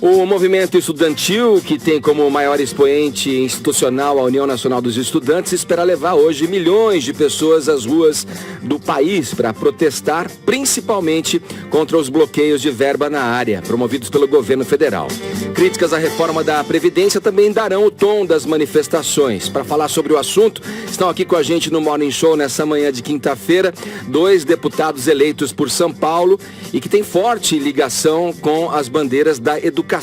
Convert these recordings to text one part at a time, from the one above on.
O movimento estudantil, que tem como maior expoente institucional a União Nacional dos Estudantes, espera levar hoje milhões de pessoas às ruas do país para protestar, principalmente contra os bloqueios de verba na área, promovidos pelo governo federal. Críticas à reforma da Previdência também darão o tom das manifestações. Para falar sobre o assunto, estão aqui com a gente no Morning Show nessa manhã de quinta-feira, 2 deputados eleitos por São Paulo e que têm forte ligação com as bandeiras da educação.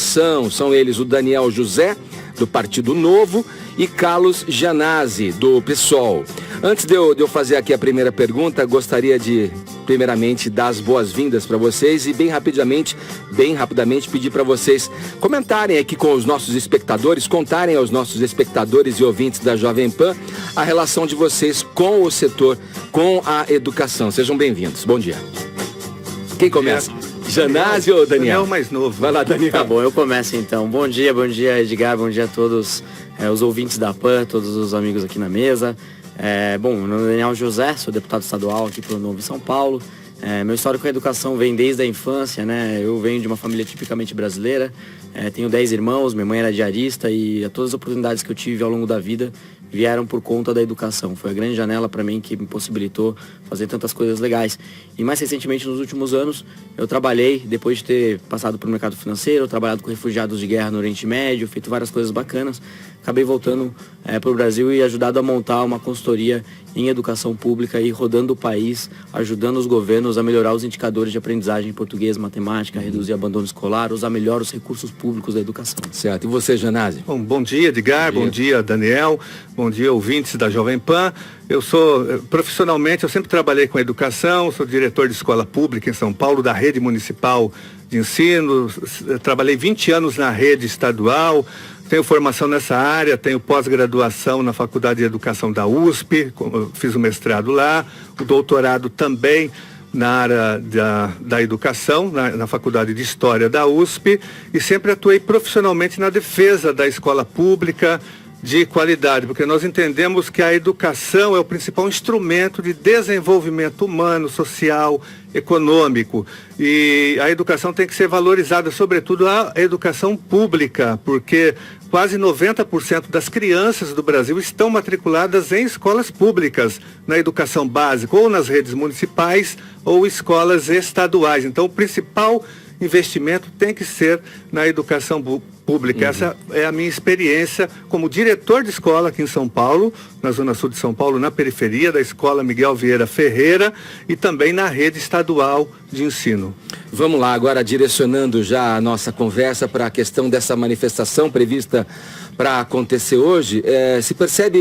São eles o Daniel José, do Partido Novo, e Carlos Gianazzi, do PSOL. Antes de eu fazer aqui a primeira pergunta, gostaria de, primeiramente, dar as boas-vindas para vocês e bem rapidamente pedir para vocês comentarem aqui com os nossos espectadores, contarem aos nossos espectadores e ouvintes da Jovem Pan a relação de vocês com o setor, com a educação. Sejam bem-vindos. Bom dia. Quem começa? Gianazzi ou Daniel? Daniel mais novo. Vai lá, Daniel. Tá bom, eu começo então. Bom dia, Edgar, bom dia a todos os ouvintes da PAN, todos os amigos aqui na mesa. Bom, meu nome é Daniel José, sou deputado estadual aqui pelo Novo São Paulo. Meu histórico com a educação vem desde a infância, né? Eu venho de uma família tipicamente brasileira, tenho 10 irmãos, minha mãe era diarista e todas as oportunidades que eu tive ao longo da vida vieram por conta da educação. Foi a grande janela para mim que me possibilitou fazer tantas coisas legais. E mais recentemente, nos últimos anos, eu trabalhei, depois de ter passado pelo mercado financeiro, trabalhado com refugiados de guerra no Oriente Médio, feito várias coisas bacanas, acabei voltando para o Brasil e ajudado a montar uma consultoria em educação pública e rodando o país, ajudando os governos a melhorar os indicadores de aprendizagem em português, matemática, reduzir abandono escolar, usar melhor os recursos públicos da educação. Certo. E você, Gianazzi? Bom dia, Edgar. Bom dia, Daniel. Bom dia, ouvintes da Jovem Pan. Eu sou, profissionalmente, eu sempre trabalhei com educação, sou diretor de escola pública em São Paulo, da rede municipal de ensino, trabalhei 20 anos na rede estadual, tenho formação nessa área, tenho pós-graduação na Faculdade de Educação da USP, fiz o mestrado lá, o doutorado também na área da educação, na Faculdade de História da USP, e sempre atuei profissionalmente na defesa da escola pública de qualidade, porque nós entendemos que a educação é o principal instrumento de desenvolvimento humano, social, econômico, e a educação tem que ser valorizada, sobretudo a educação pública, porque quase 90% das crianças do Brasil estão matriculadas em escolas públicas, na educação básica, ou nas redes municipais, ou escolas estaduais. Então, o principal investimento tem que ser na educação pública. Essa é a minha experiência como diretor de escola aqui em São Paulo, na Zona Sul de São Paulo, na periferia da Escola Miguel Vieira Ferreira e também na rede estadual de ensino. Vamos lá, agora direcionando já a nossa conversa para a questão dessa manifestação prevista para acontecer hoje. Se percebe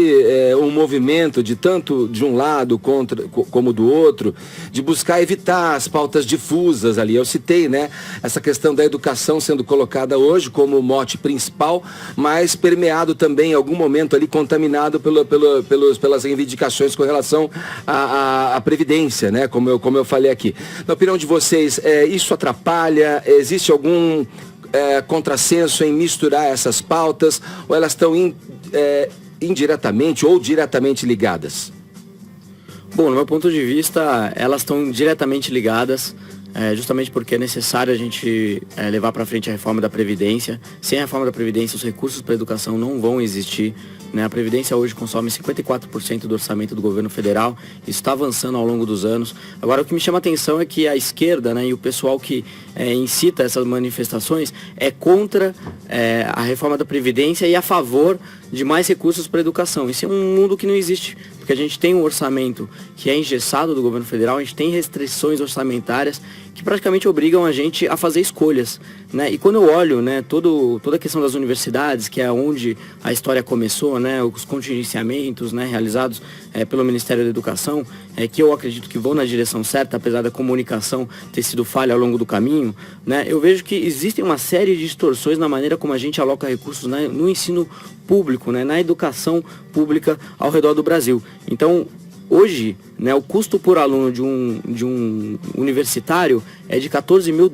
um movimento de tanto de um lado como do outro, de buscar evitar as pautas difusas ali. Eu citei, né, essa questão da educação sendo colocada hoje como mote principal, mas permeado também em algum momento ali, contaminado pelas reivindicações com relação à Previdência, né, como eu falei aqui. Na opinião de vocês, isso atrapalha? Existe algum contrassenso em misturar essas pautas, ou elas estão indiretamente ou diretamente ligadas? Bom, no meu ponto de vista, elas estão diretamente ligadas, justamente porque é necessário a gente levar para frente a reforma da Previdência. Sem a reforma da Previdência, os recursos para a educação não vão existir, né? A Previdência hoje consome 54% do orçamento do governo federal, isso está avançando ao longo dos anos. Agora, o que me chama a atenção é que a esquerda, né, e o pessoal que incita essas manifestações é contra a reforma da Previdência e a favor de mais recursos para a educação. Isso é um mundo que não existe, porque a gente tem um orçamento que é engessado do governo federal, a gente tem restrições orçamentárias que praticamente obrigam a gente a fazer escolhas, né? E quando eu olho, né, toda a questão das universidades, que é onde a história começou, né, os contingenciamentos, né, realizados pelo Ministério da Educação, que eu acredito que vão na direção certa, apesar da comunicação ter sido falha ao longo do caminho, né, eu vejo que existem uma série de distorções na maneira como a gente aloca recursos, né, no ensino público, né, na educação pública ao redor do Brasil. Então, hoje, né, o custo por aluno de um universitário é de $14 mil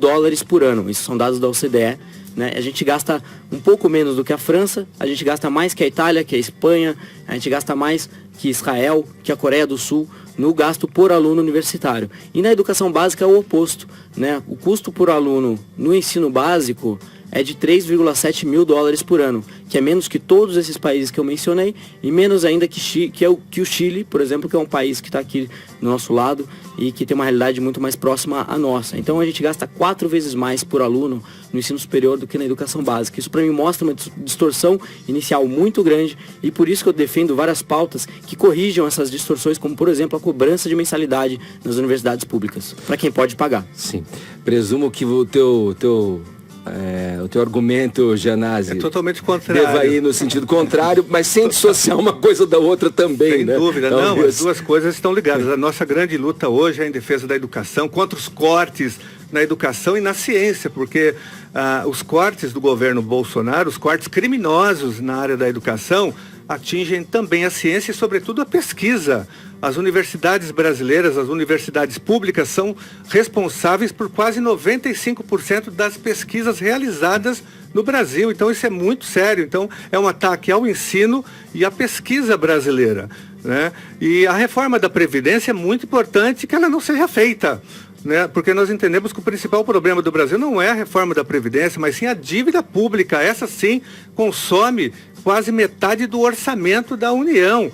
por ano. Isso são dados da OCDE. Né? A gente gasta um pouco menos do que a França, a gente gasta mais que a Itália, que a Espanha, a gente gasta mais que Israel, que a Coreia do Sul, no gasto por aluno universitário. E na educação básica é o oposto. Né? O custo por aluno no ensino básico é de 3,7 mil dólares por ano, que é menos que todos esses países que eu mencionei e menos ainda que o Chile, por exemplo, que é um país que está aqui do nosso lado e que tem uma realidade muito mais próxima à nossa. Então a gente gasta 4 vezes mais por aluno no ensino superior do que na educação básica. Isso para mim mostra uma distorção inicial muito grande e por isso que eu defendo várias pautas que corrijam essas distorções, como por exemplo a cobrança de mensalidade nas universidades públicas, para quem pode pagar. Sim. Presumo que o teu argumento, Janazzi, é totalmente contrário. Deva ir no sentido contrário, mas sem dissociar uma coisa da outra também, sem né? dúvida, não, as duas coisas estão ligadas. A nossa grande luta hoje é em defesa da educação, contra os cortes na educação e na ciência, porque os cortes do governo Bolsonaro, os cortes criminosos na área da educação, atingem também a ciência e, sobretudo, a pesquisa. As universidades brasileiras, as universidades públicas, são responsáveis por quase 95% das pesquisas realizadas no Brasil. Então, isso é muito sério. Então, é um ataque ao ensino e à pesquisa brasileira, né? E a reforma da Previdência é muito importante que ela não seja feita, né? Porque nós entendemos que o principal problema do Brasil não é a reforma da Previdência, mas sim a dívida pública. Essa sim consome quase metade do orçamento da União.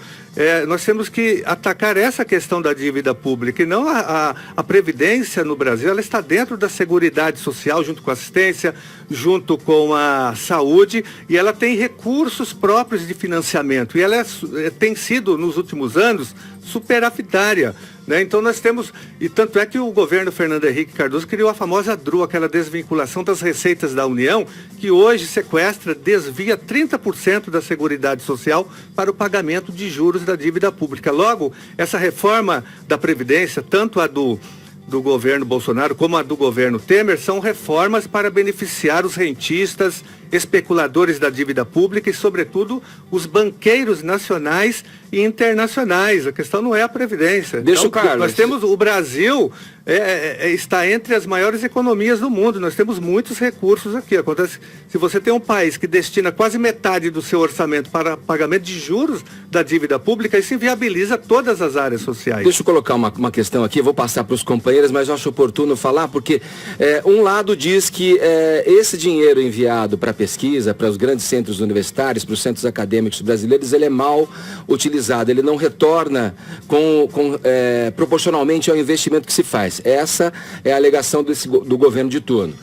Nós temos que atacar essa questão da dívida pública e não a Previdência no Brasil. Ela está dentro da Seguridade Social, junto com a assistência, junto com a saúde, e ela tem recursos próprios de financiamento. E ela tem sido, nos últimos anos, superavitária, né? Então nós temos, e tanto é que o governo Fernando Henrique Cardoso criou a famosa DRU, aquela desvinculação das receitas da União, que hoje desvia 30% da Seguridade Social para o pagamento de juros da dívida pública. Logo, essa reforma da Previdência, tanto a do governo Bolsonaro como a do governo Temer, são reformas para beneficiar os rentistas, especuladores da dívida pública e, sobretudo, os banqueiros nacionais e internacionais. A questão não é a Previdência. Deixa então, o Carlos. Nós temos, o Brasil está entre as maiores economias do mundo. Nós temos muitos recursos aqui. Acontece, se você tem um país que destina quase metade do seu orçamento para pagamento de juros da dívida pública, isso inviabiliza todas as áreas sociais. Deixa eu colocar uma questão aqui, eu vou passar para os companheiros, mas eu acho oportuno falar, porque um lado diz que esse dinheiro enviado para pesquisa, para os grandes centros universitários, para os centros acadêmicos brasileiros, ele é mal utilizado, ele não retorna proporcionalmente ao investimento que se faz. Essa é a alegação do governo de turno.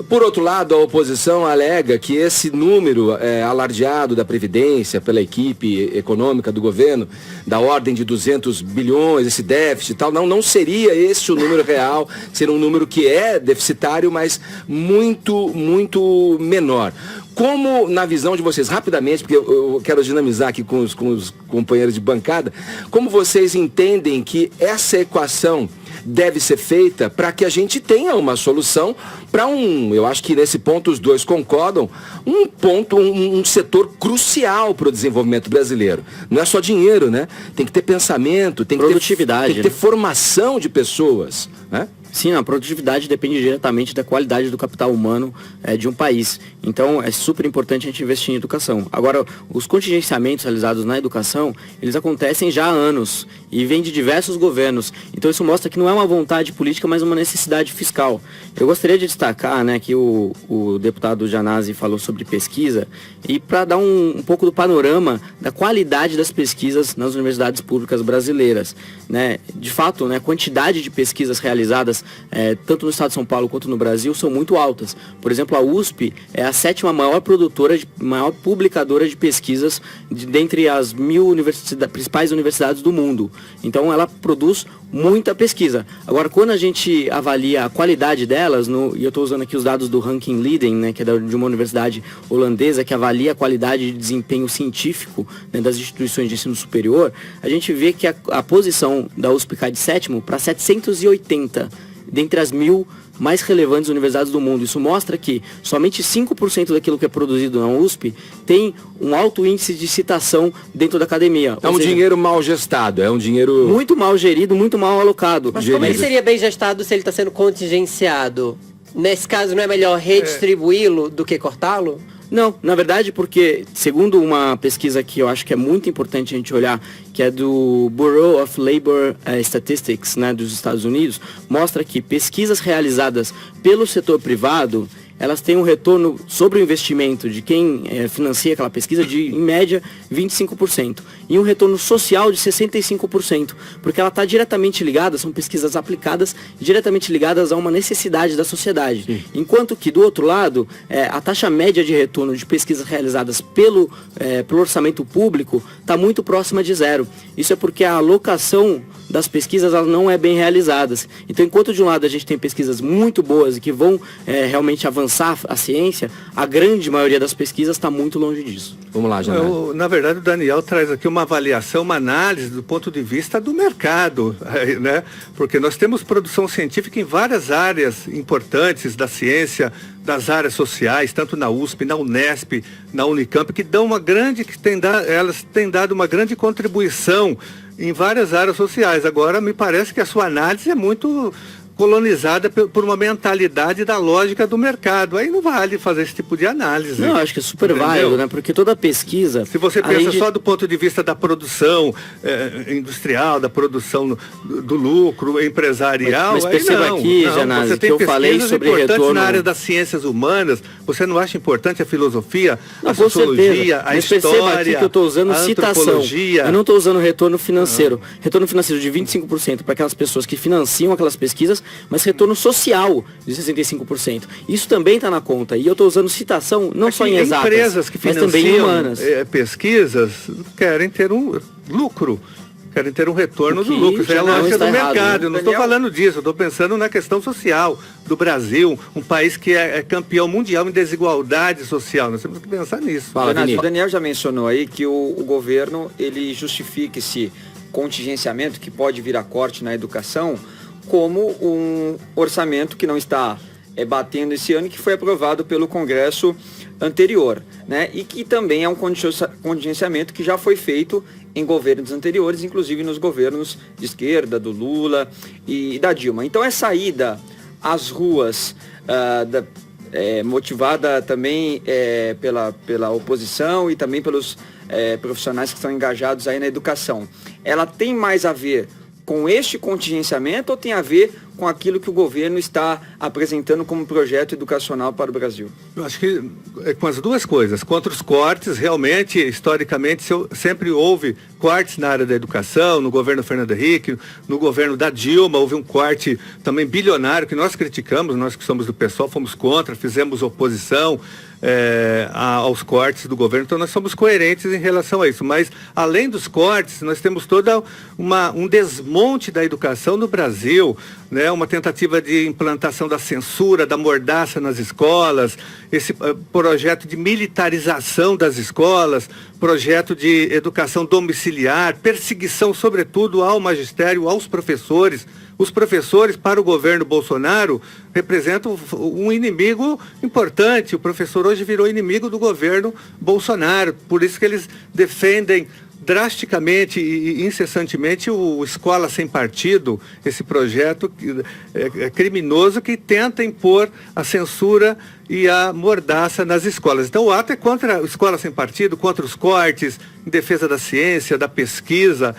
Por outro lado, a oposição alega que esse número alardeado da Previdência pela equipe econômica do governo, da ordem de 200 bilhões, esse déficit e tal, não seria esse o número real, seria um número que é deficitário, mas muito, muito menor. Como, na visão de vocês, rapidamente, porque eu quero dinamizar aqui com os companheiros de bancada, como vocês entendem que essa equação deve ser feita para que a gente tenha uma solução para eu acho que nesse ponto os dois concordam, um setor crucial para o desenvolvimento brasileiro. Não é só dinheiro, né? Tem que ter pensamento, tem produtividade, tem que ter formação de pessoas, né? Sim, a produtividade depende diretamente da qualidade do capital humano de um país. Então, é super importante a gente investir em educação. Agora, os contingenciamentos realizados na educação, eles acontecem já há anos e vêm de diversos governos. Então, isso mostra que não é uma vontade política, mas uma necessidade fiscal. Eu gostaria de destacar, né, que o deputado Janazzi falou sobre pesquisa e para dar um pouco do panorama da qualidade das pesquisas nas universidades públicas brasileiras, né? De fato, né, a quantidade de pesquisas realizadas tanto no estado de São Paulo quanto no Brasil, são muito altas. Por exemplo, a USP é a 7ª maior publicadora de pesquisas dentre as 1000 principais universidades do mundo. Então, ela produz muita pesquisa. Agora, quando a gente avalia a qualidade delas, e eu estou usando aqui os dados do Ranking Leiden, né, que é de uma universidade holandesa, que avalia a qualidade de desempenho científico, né, das instituições de ensino superior, a gente vê que a posição da USP cai de 7º para 780, dentre as 1000 mais relevantes universidades do mundo. Isso mostra que somente 5% daquilo que é produzido na USP tem um alto índice de citação dentro da academia. É um dinheiro mal gestado, é um dinheiro... muito mal gerido, muito mal alocado. Mas como ele seria bem gestado se ele está sendo contingenciado? Nesse caso, não é melhor redistribuí-lo do que cortá-lo? Não, na verdade, porque, segundo uma pesquisa que eu acho que é muito importante a gente olhar, que é do Bureau of Labor Statistics, né, dos Estados Unidos, mostra que pesquisas realizadas pelo setor privado, elas têm um retorno sobre o investimento de quem financia aquela pesquisa de, em média, 25%. E um retorno social de 65%, porque ela está diretamente ligada, são pesquisas aplicadas, diretamente ligadas a uma necessidade da sociedade. Sim. Enquanto que, do outro lado, a taxa média de retorno de pesquisas realizadas pelo orçamento público está muito próxima de zero. Isso é porque a alocação das pesquisas elas não é bem realizadas. Então, enquanto de um lado a gente tem pesquisas muito boas e que vão realmente avançar a ciência, a grande maioria das pesquisas está muito longe disso. Vamos lá, Janari. Na verdade, o Daniel traz aqui uma avaliação, uma análise do ponto de vista do mercado, né? Porque nós temos produção científica em várias áreas importantes da ciência, das áreas sociais, tanto na USP, na Unesp, na Unicamp, que dão elas têm dado uma grande contribuição em várias áreas sociais. Agora, me parece que a sua análise é muito colonizada por uma mentalidade da lógica do mercado. Aí não vale fazer esse tipo de análise. Não, acho que é super válido, né? Porque toda pesquisa... Se você pensa só do ponto de vista da produção industrial, da produção do lucro empresarial... Mas perceba aqui, Janari, que eu falei sobre retorno... na área das ciências humanas, você não acha importante a filosofia, não, a sociologia, a história, perceba aqui que eu estou usando citação. Eu não estou usando retorno financeiro. Retorno financeiro de 25% para aquelas pessoas que financiam aquelas pesquisas, mas retorno social de 65%. Isso também está na conta. E eu estou usando citação não só em exatas, empresas que mas também em humanas. Pesquisas querem ter um lucro, querem ter um retorno do lucro. Isso é a lógica do mercado. Errado, né? Eu não estou falando disso, eu estou pensando na questão social do Brasil, um país que é campeão mundial em desigualdade social. Nós temos que pensar nisso. O Daniel já mencionou aí que o governo ele justifica esse contingenciamento que pode vir a corte na educação como um orçamento que não está batendo esse ano e que foi aprovado pelo Congresso anterior, né? E que também é um contingenciamento que já foi feito em governos anteriores, inclusive nos governos de esquerda, do Lula e da Dilma. Então essa ida às ruas, motivada também pela oposição e também pelos profissionais que estão engajados aí na educação, ela tem mais a ver com este contingenciamento ou tem a ver com aquilo que o governo está apresentando como projeto educacional para o Brasil? Eu acho que é com as duas coisas. Contra os cortes, realmente, historicamente, sempre houve cortes na área da educação, no governo Fernando Henrique, no governo da Dilma, houve um corte também bilionário que nós criticamos, nós que somos do PSOL, fomos contra, fizemos oposição aos cortes do governo, então nós somos coerentes em relação a isso. Mas, além dos cortes, nós temos todo um desmonte da educação no Brasil, né? Uma tentativa de implantação da censura, da mordaça nas escolas, esse projeto de militarização das escolas, projeto de educação domiciliar, perseguição, sobretudo, ao magistério, aos professores. Os professores, para o governo Bolsonaro, representam um inimigo importante. O professor hoje virou inimigo do governo Bolsonaro. Por isso que eles defendem drasticamente e incessantemente o Escola Sem Partido, esse projeto criminoso que tenta impor a censura e a mordaça nas escolas. Então o ato é contra a Escola Sem Partido, contra os cortes, em defesa da ciência, da pesquisa.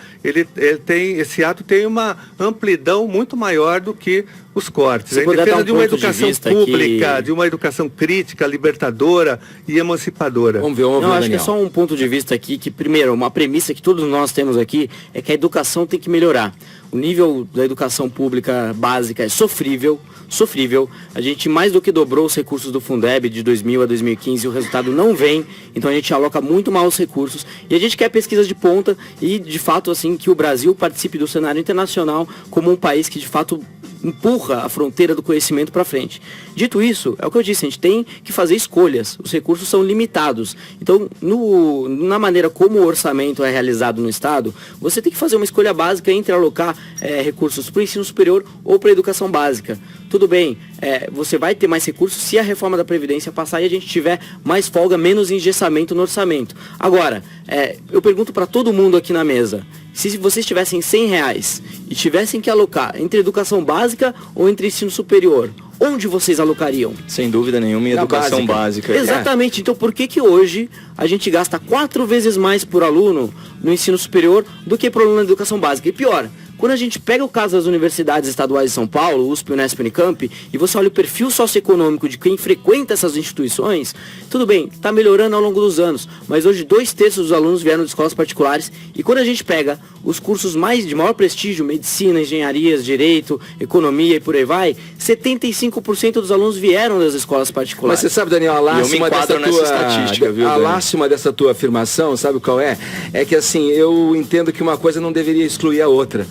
Esse ato tem uma amplidão muito maior do que os cortes. Em defesa de uma educação pública, de uma educação crítica, libertadora e emancipadora. Vamos ver, acho que é só um ponto de vista aqui, que primeiro, uma premissa que todos nós temos aqui, é que a educação tem que melhorar. O nível da educação pública básica é sofrível. A gente mais do que dobrou os recursos do Fundeb de 2000 a 2015 e o resultado não vem, então a gente aloca muito mal os recursos e a gente quer pesquisas de ponta e, de fato, assim, que o Brasil participe do cenário internacional como um país que, de fato, empurra a fronteira do conhecimento para frente. Dito isso, é o que eu disse, a gente tem que fazer escolhas, os recursos são limitados. Então, na maneira como o orçamento é realizado no Estado, você tem que fazer uma escolha básica entre alocar recursos para o ensino superior ou para a educação básica. Tudo bem, você vai ter mais recursos se a reforma da Previdência passar e a gente tiver mais folga, menos engessamento no orçamento. Agora, eu pergunto para todo mundo aqui na mesa, se vocês tivessem R$100 e tivessem que alocar entre educação básica ou entre ensino superior, onde vocês alocariam? Sem dúvida nenhuma, em educação básica. Exatamente. Então, por que hoje a gente gasta 4 vezes mais por aluno no ensino superior do que por aluno na educação básica? E pior, Quando a gente pega o caso das universidades estaduais de São Paulo, USP, Unesp, Unicamp, e você olha o perfil socioeconômico de quem frequenta essas instituições, tudo bem, está melhorando ao longo dos anos, mas hoje 2/3 dos alunos vieram de escolas particulares, e quando a gente pega os cursos de maior prestígio, medicina, engenharias, direito, economia e por aí vai, 75% dos alunos vieram das escolas particulares. Mas você sabe, Daniel, a lástima dessa tua afirmação, sabe qual é? É que assim, eu entendo que uma coisa não deveria excluir a outra.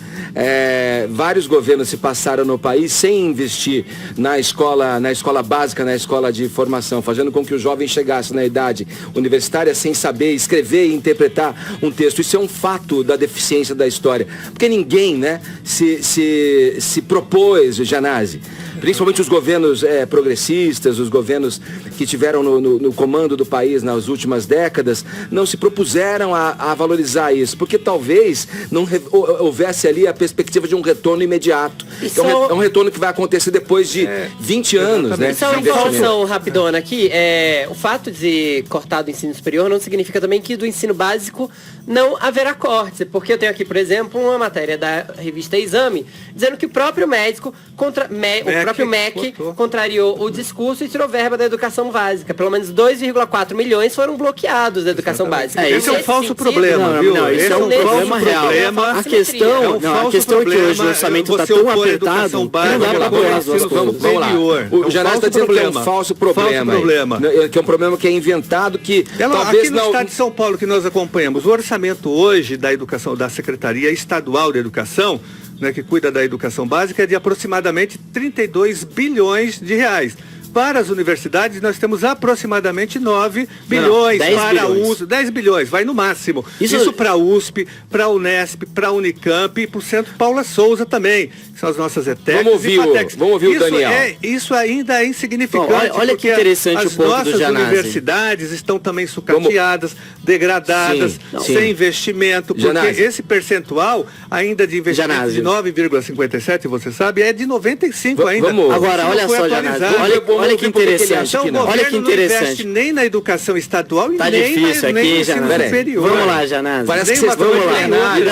Vários governos se passaram no país sem investir na escola básica, na escola de formação, fazendo com que o jovem chegasse na idade universitária sem saber escrever e interpretar um texto. Isso é um fato da deficiência da história. Porque ninguém, né, se propôs, Janazzi, principalmente os governos progressistas, os governos que tiveram no comando do país nas últimas décadas, não se propuseram a valorizar isso, porque talvez não houvesse ali a perspectiva de um retorno imediato. É um retorno que vai acontecer depois de 20 anos, né? Só uma informação rapidona aqui, o fato de cortar do ensino superior não significa também que do ensino básico não haverá cortes, porque eu tenho aqui, por exemplo, uma matéria da revista Exame, dizendo que o próprio médico, o próprio MEC contrariou o discurso e tirou verba da educação básica. Pelo menos 2,4 milhões foram bloqueados da educação básica. Esse é um falso problema, viu? Esse é um problema real. A questão é que hoje o orçamento está tão apertado que não dá para apoiar as duas coisas. Vamos lá. O Janazzi está dizendo que é um falso problema. Que é um problema que é inventado, que talvez aqui no estado de São Paulo que nós acompanhamos, o orçamento hoje da educação, da Secretaria Estadual de Educação, né, que cuida da educação básica, é de aproximadamente 32 bilhões de reais. Para as universidades, nós temos aproximadamente 9 bilhões. 10 bilhões, vai no máximo. Isso para a USP, para a Unesp, para a Unicamp e para o Centro Paula Souza também. São as nossas ETECs Vamos ouvir o Daniel. Isso ainda é insignificante. Bom, olha que interessante o ponto do Janazzi. As nossas universidades estão também sucateadas, degradadas, sem investimento, porque esse percentual ainda de investimento de 9,57, você sabe, é de 95 ainda. Agora, olha só, Janazzi, olha que interessante. Olha que interessante. Não investe nem na educação estadual e tá nem difícil nem aqui, no ensino superior. Vamos lá, Janazzi. Parece que vocês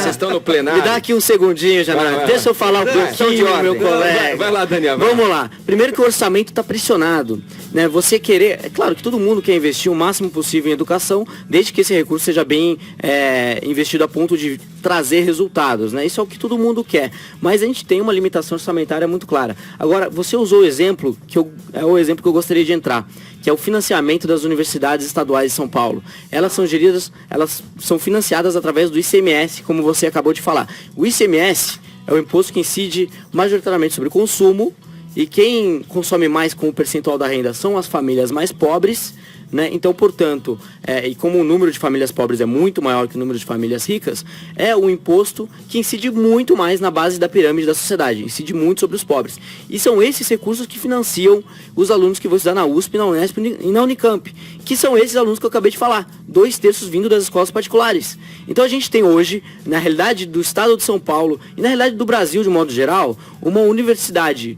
estão no plenário. Me dá aqui um segundinho, Janazzi. Deixa eu falar um pouquinho, meu colega. Vai lá, Daniel. Vamos lá. Primeiro que o orçamento está pressionado, né? Você querer... É claro que todo mundo quer investir o máximo possível em educação, desde que esse recurso seja bem investido a ponto de trazer resultados, né? Isso é o que todo mundo quer. Mas a gente tem uma limitação orçamentária muito clara. Agora, você usou o exemplo, é o exemplo que eu gostaria de entrar, que é o financiamento das universidades estaduais de São Paulo. Elas são financiadas através do ICMS, como você acabou de falar. O ICMS é o imposto que incide majoritariamente sobre o consumo, e quem consome mais com o percentual da renda são as famílias mais pobres, né? Então, portanto, e como o número de famílias pobres é muito maior que o número de famílias ricas, é um imposto que incide muito mais na base da pirâmide da sociedade, incide muito sobre os pobres. E são esses recursos que financiam os alunos que vão estudar na USP, na Unesp e na Unicamp, que são esses alunos que eu acabei de falar, 2/3 vindo das escolas particulares. Então a gente tem hoje, na realidade do estado de São Paulo e na realidade do Brasil de modo geral, uma universidade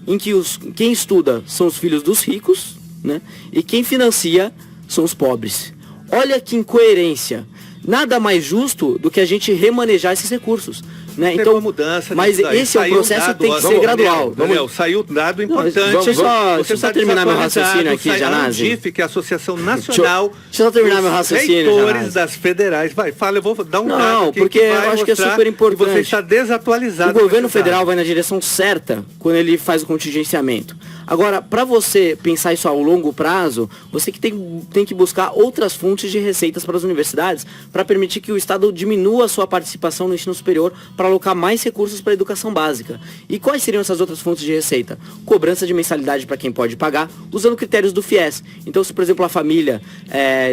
em que quem estuda são os filhos dos ricos, né? E quem financia são os pobres. Olha que incoerência. Nada mais justo do que a gente remanejar esses recursos, né? Então, uma mudança, mas esse é um processo que tem que ser gradual. Daniel, saiu um dado importante. Deixa eu só terminar meu raciocínio aqui, Janazzi. A ANDIF, que é a Associação Nacional deixa eu só terminar meu raciocínio, Reitores das federais. Fala, eu vou dar um dado aqui. Porque eu acho que é super importante. Você está desatualizado. O governo federal vai na direção certa quando ele faz o contingenciamento. Agora, para você pensar isso a longo prazo, você que tem que buscar outras fontes de receitas para as universidades para permitir que o Estado diminua a sua participação no ensino superior para alocar mais recursos para a educação básica. E quais seriam essas outras fontes de receita? Cobrança de mensalidade para quem pode pagar, usando critérios do FIES. Então, se, por exemplo, a família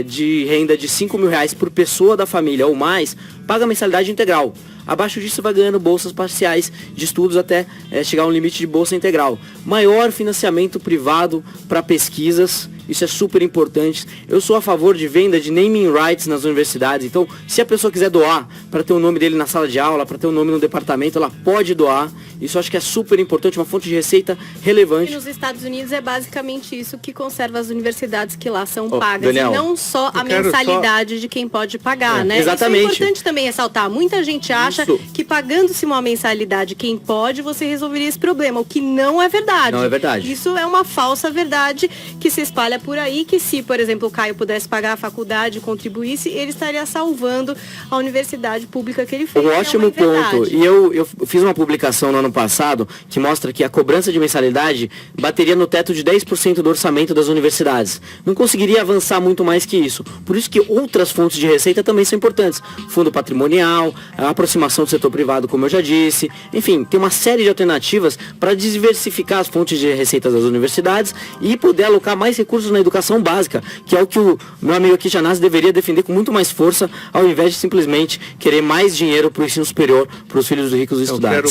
de renda de R$5.000 por pessoa da família ou mais, paga mensalidade integral. Abaixo disso vai ganhando bolsas parciais de estudos até chegar a um limite de bolsa integral. Maior financiamento privado para pesquisas isso é super importante. Eu sou a favor de venda de naming rights nas universidades, então se a pessoa quiser doar para ter o nome dele na sala de aula, para ter o nome no departamento, ela pode doar. Isso eu acho que é super importante, uma fonte de receita relevante. E nos Estados Unidos é basicamente isso que conserva as universidades que lá são pagas, Daniel, e não só a mensalidade de quem pode pagar, né? Exatamente. Isso é importante também ressaltar. Muita gente acha que pagando-se uma mensalidade quem pode, você resolveria esse problema, o que não é verdade. Não é verdade. Isso é uma falsa verdade que se espalha por aí, que se, por exemplo, o Caio pudesse pagar a faculdade e contribuísse, ele estaria salvando a universidade pública que ele fez. Um ótimo ponto. E eu fiz uma publicação no ano passado que mostra que a cobrança de mensalidade bateria no teto de 10% do orçamento das universidades. Não conseguiria avançar muito mais que isso. Por isso que outras fontes de receita também são importantes. Fundo patrimonial, a aproximação do setor privado, como eu já disse. Enfim, tem uma série de alternativas para diversificar as fontes de receitas das universidades e poder alocar mais recursos na educação básica, que é o que o meu amigo aqui, Janazzi, deveria defender com muito mais força, ao invés de simplesmente querer mais dinheiro para o ensino superior, para os filhos ricos estudar.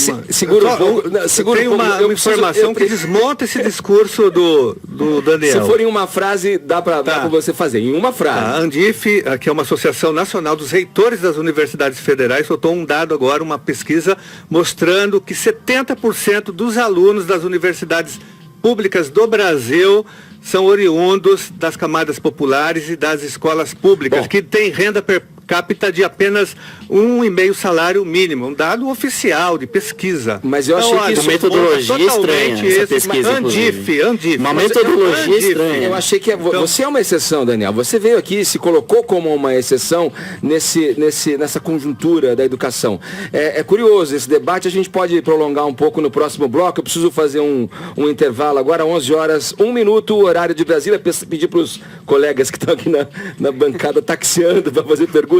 Segura uma informação que desmonta esse discurso do Daniel. Se for em uma frase, dá para você fazer. Em uma frase. A Andif, que é uma associação nacional dos reitores das universidades federais, soltou um dado agora, uma pesquisa, mostrando que 70% dos alunos das universidades públicas do Brasil são oriundos das camadas populares e das escolas públicas, que têm renda per capita de apenas 1,5 salário mínimo, um dado oficial de pesquisa. Mas eu achei que isso uma metodologia estranha, essa pesquisa, Andif. Uma metodologia estranha. Eu achei que você é uma exceção, Daniel. Você veio aqui e se colocou como uma exceção nessa conjuntura da educação. É curioso esse debate, a gente pode prolongar um pouco no próximo bloco. Eu preciso fazer um intervalo agora, 11 horas, 1 minuto, horário de Brasília. Pedir para os colegas que estão aqui na bancada taxiando para fazer perguntas,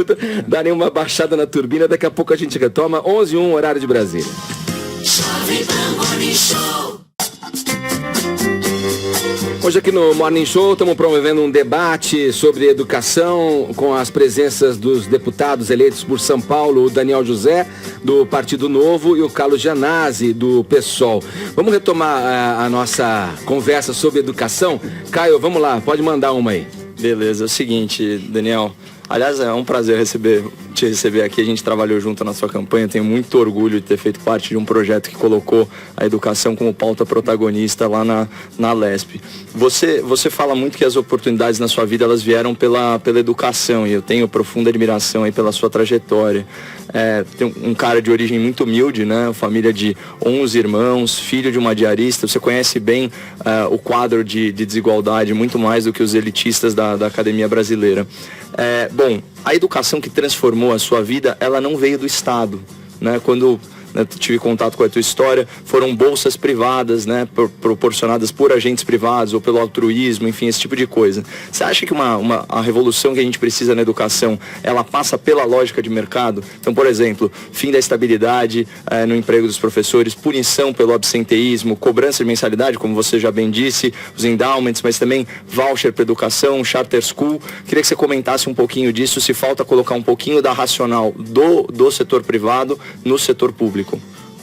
darem uma baixada na turbina, daqui a pouco a gente retoma, 11h01, horário de Brasília. Hoje aqui no Morning Show estamos promovendo um debate sobre educação com as presenças dos deputados eleitos por São Paulo, o Daniel José, do Partido Novo, e o Carlos Janazzi, do PSOL. Vamos retomar a nossa conversa sobre educação. Caio, vamos lá, pode mandar uma aí. Beleza, é o seguinte, Daniel. Aliás, é um prazer te receber aqui. A gente trabalhou junto na sua campanha. Tenho muito orgulho de ter feito parte de um projeto que colocou a educação como pauta protagonista lá na LESP. Você fala muito que as oportunidades na sua vida elas vieram pela educação, e eu tenho profunda admiração aí pela sua trajetória. Tem um cara de origem muito humilde, né? Família de 11 irmãos, filho de uma diarista. Você conhece bem o quadro de desigualdade, muito mais do que os elitistas da academia brasileira. Bom, a educação que transformou a sua vida, ela não veio do Estado, né? Quando tive contato com a tua história, foram bolsas privadas, né, proporcionadas por agentes privados ou pelo altruísmo, enfim, esse tipo de coisa. Você acha que a revolução que a gente precisa na educação, ela passa pela lógica de mercado? Então, por exemplo, fim da estabilidade no emprego dos professores, punição pelo absenteísmo, cobrança de mensalidade, como você já bem disse, os endowments, mas também voucher para educação, charter school. Queria que você comentasse um pouquinho disso, se falta colocar um pouquinho da racional do setor privado no setor público.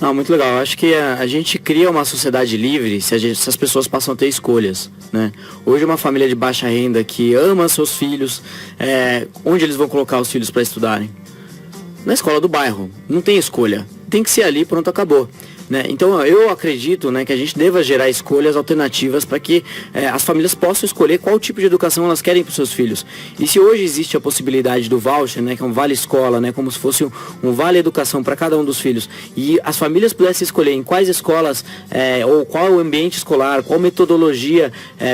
Não, muito legal. Eu acho que a gente cria uma sociedade livre se as pessoas passam a ter escolhas, né? Hoje uma família de baixa renda que ama seus filhos, onde eles vão colocar os filhos para estudarem? Na escola do bairro. Não tem escolha. Tem que ser ali, pronto, acabou. Né? Então eu acredito, né, que a gente deva gerar escolhas alternativas para que as famílias possam escolher qual tipo de educação elas querem para os seus filhos. E se hoje existe a possibilidade do voucher, né, que é um vale escola, né, como se fosse um vale educação para cada um dos filhos, e as famílias pudessem escolher em quais escolas ou qual o ambiente escolar, qual metodologia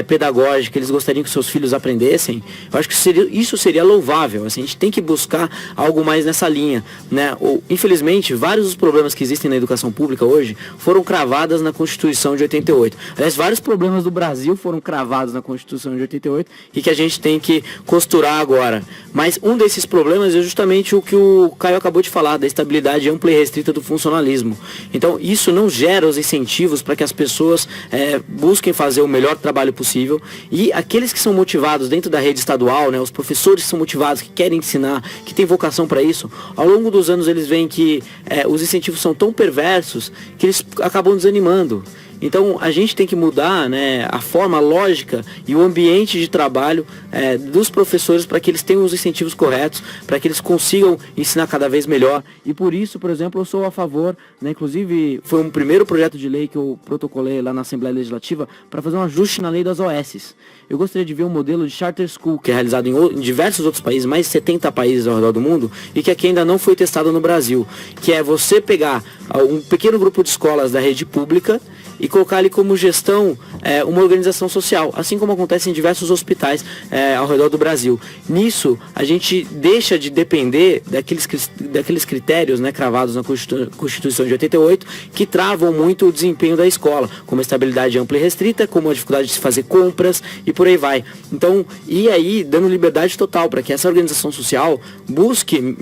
pedagógica eles gostariam que seus filhos aprendessem, eu acho que isso seria louvável. Assim, a gente tem que buscar algo mais nessa linha, né? Infelizmente, vários dos problemas que existem na educação pública hoje foram cravadas na Constituição de 88. Aliás, vários problemas do Brasil foram cravados na Constituição de 88 e que a gente tem que costurar agora. Mas um desses problemas é justamente o que o Caio acabou de falar, da estabilidade ampla e restrita do funcionalismo. Então, isso não gera os incentivos para que as pessoas busquem fazer o melhor trabalho possível, e aqueles que são motivados dentro da rede estadual, né, os professores que são motivados, que querem ensinar, que têm vocação para isso, ao longo dos anos eles veem que os incentivos são tão perversos que eles acabam desanimando. Então a gente tem que mudar, né, a forma lógica e o ambiente de trabalho dos professores para que eles tenham os incentivos corretos, para que eles consigam ensinar cada vez melhor. E por isso, por exemplo, eu sou a favor, né, inclusive foi um primeiro projeto de lei que eu protocolei lá na Assembleia Legislativa para fazer um ajuste na lei das OS. Eu gostaria de ver um modelo de charter school que é realizado em diversos outros países, mais de 70 países ao redor do mundo, e que aqui ainda não foi testado no Brasil, que é você pegar um pequeno grupo de escolas da rede pública e colocar ali como gestão uma organização social, assim como acontece em diversos hospitais ao redor do Brasil. Nisso, a gente deixa de depender daqueles critérios, né, cravados na Constituição de 88, que travam muito o desempenho da escola, como a estabilidade ampla e restrita, como a dificuldade de se fazer compras e por aí vai. Então, e aí, dando liberdade total para que essa organização social busque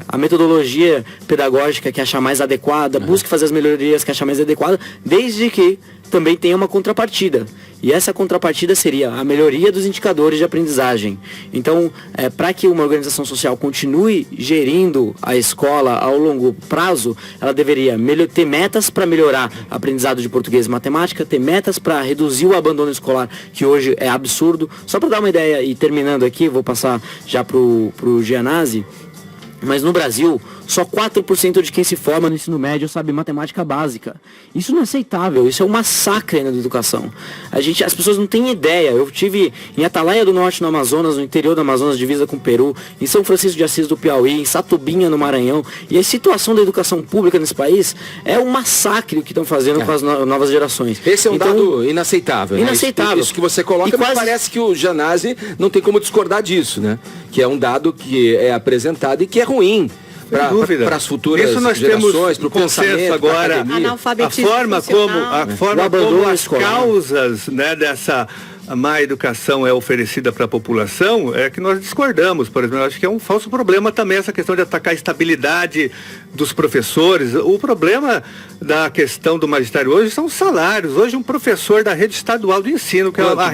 a metodologia pedagógica que achar mais adequada, busque fazer as melhorias que achar mais adequada, desde que também tem uma contrapartida. E essa contrapartida seria a melhoria dos indicadores de aprendizagem. Então, para que uma organização social continue gerindo a escola ao longo prazo, ela deveria ter metas para melhorar o aprendizado de português e matemática, ter metas para reduzir o abandono escolar, que hoje é absurdo. Só para dar uma ideia, e terminando aqui, vou passar já para o Gianazzi, mas no Brasil, só 4% de quem se forma no ensino médio sabe matemática básica. Isso não é aceitável, isso é um massacre na educação. As pessoas não têm ideia. Eu estive em Atalaia do Norte, no Amazonas, no interior do Amazonas, divisa com o Peru, em São Francisco de Assis do Piauí, em Satubinha, no Maranhão. E a situação da educação pública nesse país é um massacre o que estão fazendo com as novas gerações. Esse é um dado inaceitável. Inaceitável. Né? Isso que você coloca, me parece que o Gianazzi não tem como discordar disso, né? Que é um dado que é apresentado e que é ruim para as futuras gerações, para o pensamento agora. A forma como as causas, né, dessa má educação é oferecida para a população é que nós discordamos. Por exemplo, eu acho que é um falso problema também essa questão de atacar a estabilidade dos professores. O problema da questão do magistério hoje são os salários. Hoje um professor da rede estadual de ensino, que é a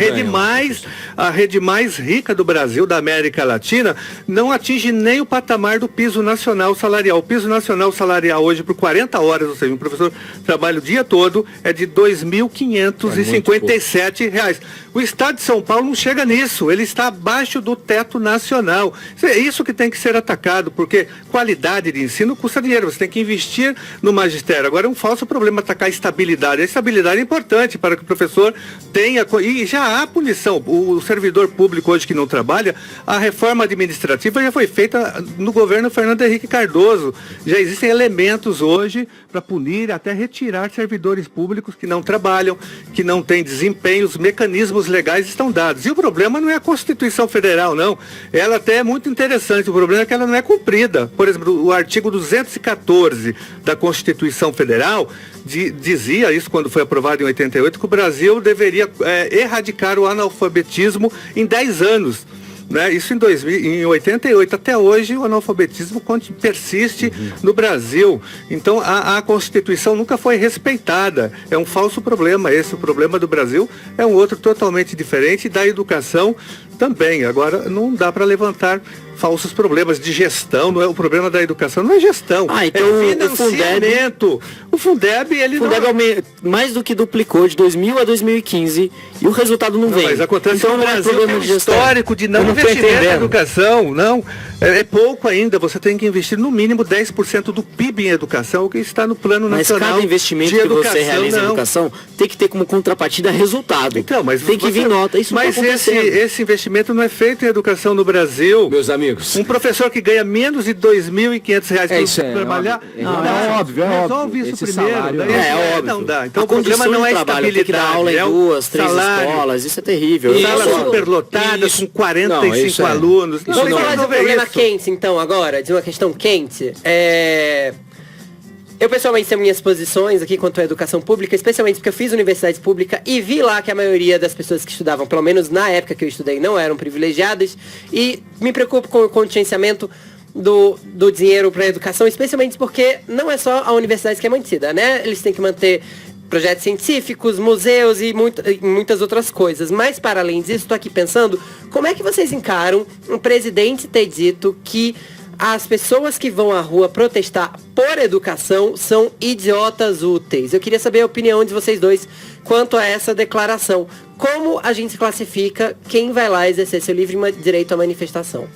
rede mais rica do Brasil, da América Latina, não atinge nem o patamar do piso nacional salarial. O piso nacional salarial hoje por 40 horas, ou seja, um professor trabalha o dia todo, é de R$ 2.557. O Estado de São Paulo não chega nisso, ele está abaixo do teto nacional. É isso que tem que ser atacado, porque qualidade de ensino custa dinheiro, você tem que investir no magistério. Agora é um falso problema atacar a estabilidade. A estabilidade é importante para que o professor tenha, e já há punição. O servidor público hoje que não trabalha, a reforma administrativa já foi feita no governo Fernando Henrique Cardoso. Já existem elementos hoje para punir, até retirar servidores públicos que não trabalham, que não têm desempenho, os mecanismos legais estão dados. E o problema não é a Constituição Federal, não. Ela até é muito interessante, o problema é que ela não é cumprida. Por exemplo, o artigo 214 da Constituição Federal dizia isso quando foi aprovado em 88, que o Brasil deveria erradicar o analfabetismo em 10 anos. Né? Isso em 88, até hoje o analfabetismo persiste no Brasil. Então a Constituição nunca foi respeitada. É um falso problema esse. O problema do Brasil é um outro totalmente diferente, da educação também. Agora não dá para levantar falsos problemas de gestão. Não é o problema da educação, não é gestão, então é financiamento. O Fundeb, mais do que duplicou de 2000 a 2015 e o resultado não vem. Mas acontece então que o Brasil tem um histórico de não investimento na educação. Não, é pouco ainda. Você tem que investir no mínimo 10% do PIB em educação, o que está no Plano Nacional. Mas cada investimento que você realiza em educação tem que ter como contrapartida resultado. Então, mas tem que vir nota. Isso mas esse investimento não é feito em educação no Brasil. Meus amigos. Um professor que ganha menos de R$ 2.500 para trabalhar. É óbvio. Resolve isso primeiro. Óbvio. Não dá. Então o problema não é estabilidade. Tem que dar aula em 2, 3 escolas. Isso é terrível. Salas superlotadas com 45 alunos. Vamos falar de um problema quente, então, agora, de uma questão quente. Eu, pessoalmente, tenho minhas posições aqui quanto à educação pública, especialmente porque eu fiz universidade pública e vi lá que a maioria das pessoas que estudavam, pelo menos na época que eu estudei, não eram privilegiadas. E me preocupo com o contingenciamento do dinheiro para a educação, especialmente porque não é só a universidade que é mantida, né? Eles têm que manter projetos científicos, museus e muitas outras coisas. Mas, para além disso, estou aqui pensando, como é que vocês encaram um presidente ter dito que as pessoas que vão à rua protestar por educação são idiotas úteis. Eu queria saber a opinião de vocês dois quanto a essa declaração. Como a gente classifica quem vai lá exercer seu livre direito à manifestação?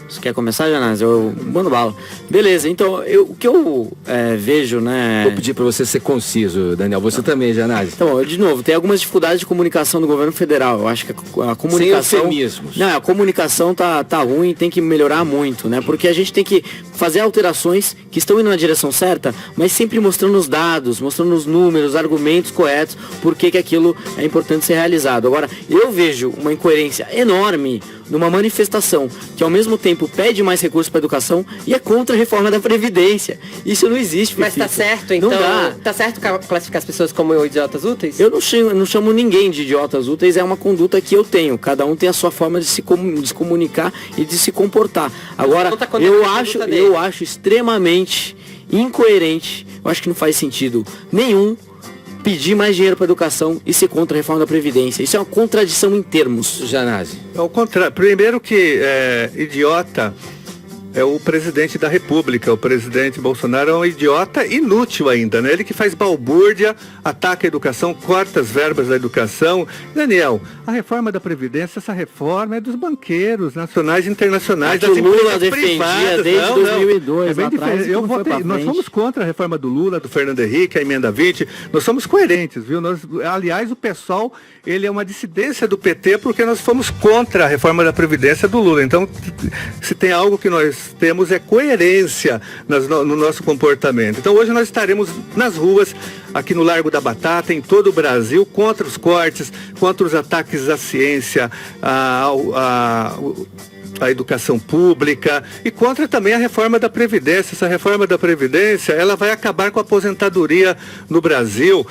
Você quer começar, Janás? Eu mando bala. Beleza, então, o que eu vejo, né... Vou pedir para você ser conciso, Daniel. Você também, Janás. Então, de novo, tem algumas dificuldades de comunicação do governo federal. Eu acho que a comunicação... Sem eufemismos. Não, a comunicação tá ruim, tem que melhorar muito, né? Porque a gente tem que fazer alterações que estão indo na direção certa, mas sempre mostrando os dados, mostrando os números, argumentos corretos, por que aquilo é importante ser realizado. Agora, eu vejo uma incoerência enorme numa manifestação que ao mesmo tempo pede mais recursos para a educação e é contra a reforma da Previdência. Isso não existe. Mas tá certo, então? Não dá. Tá certo classificar as pessoas como idiotas úteis? Eu não chamo ninguém de idiotas úteis, é uma conduta que eu tenho. Cada um tem a sua forma de se comunicar e de se comportar. Agora, eu acho extremamente incoerente, eu acho que não faz sentido nenhum pedir mais dinheiro para a educação e ser contra a reforma da Previdência. Isso é uma contradição em termos. Janás. Ao contrário, primeiro que idiota é o presidente da República. O presidente Bolsonaro é um idiota inútil ainda, né? Ele que faz balbúrdia, ataca a educação, corta as verbas da educação. Daniel, a reforma da Previdência, essa reforma é dos banqueiros nacionais e internacionais, das Lula empresas defendia privadas. desde 2002. É bem diferente. Nós fomos contra a reforma do Lula, do Fernando Henrique, a emenda 20. Nós somos coerentes, viu? Aliás, o PSOL, ele é uma dissidência do PT porque nós fomos contra a reforma da Previdência do Lula. Então, se tem algo que nós temos é coerência no nosso comportamento. Então hoje nós estaremos nas ruas, aqui no Largo da Batata, em todo o Brasil, contra os cortes, contra os ataques à ciência, a educação pública e contra também a reforma da Previdência. Essa reforma da Previdência, ela vai acabar com a aposentadoria no Brasil,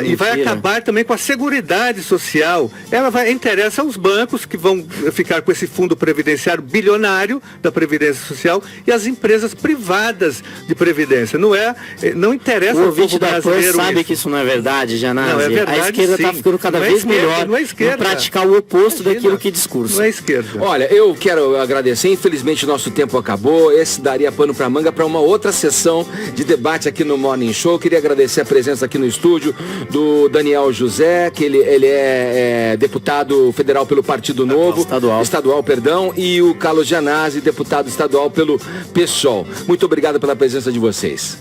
e vai acabar também com a seguridade social. Ela interessa aos bancos que vão ficar com esse fundo previdenciário bilionário da Previdência Social e as empresas privadas de previdência. Não interessa ao povo brasileiro. Sabe que isso não é verdade, Janás? Não, é verdade, a esquerda está ficando cada vez melhor em praticar o oposto daquilo que discurso. Não é esquerda. Olha, eu quero agradecer, infelizmente nosso tempo acabou, esse daria pano para manga para uma outra sessão de debate aqui no Morning Show. Queria agradecer a presença aqui no estúdio do Daniel José, que ele é deputado federal pelo Partido Novo, estadual, e o Carlos Janazzi, deputado estadual pelo PSOL. Muito obrigado pela presença de vocês.